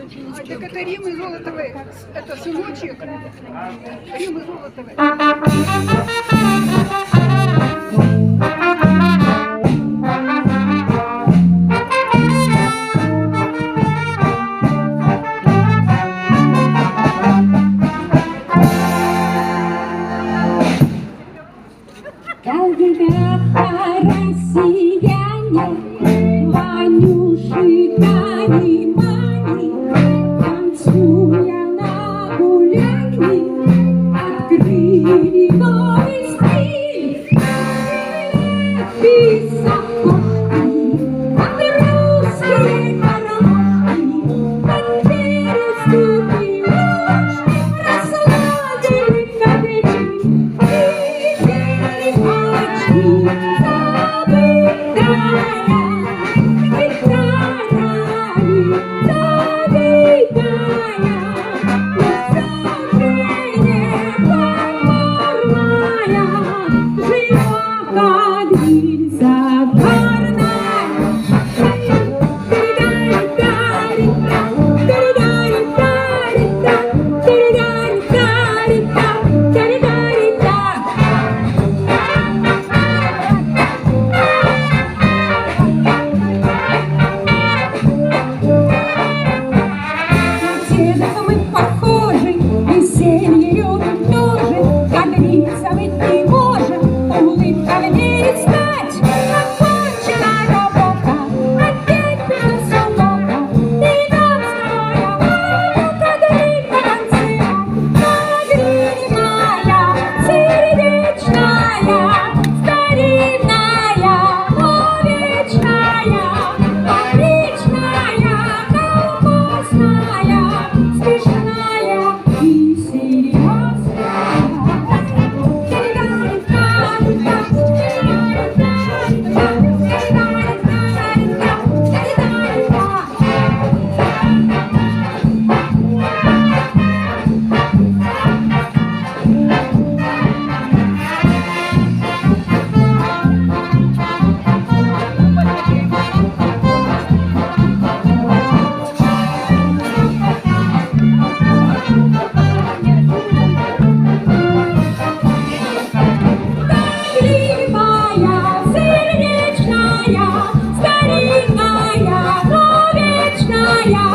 А так это Римы Золотовой, это сыночек Римы Золотовой. Когда россияне, Ванюши, Тани, Мани, танцуя на гулянье, открыли новый стиль. Писакошки, под русские коробки, под переступи ножки, расслабили кадечки, и перепачки, забытая гитарами, забытая, сожжение покорная, жива как гильза горная. Мы похожи, веселье любим тоже, как рисовать не можем, улыбка верит стать. Окончена работа, опять пришла суббота, и нам с тобой кадрилька танцуем. Кадрильная, сердечная, старинная, увечная, фабричная, колхозная, смешная и серьезная. Любимая, сердечная, старинная, но вечная.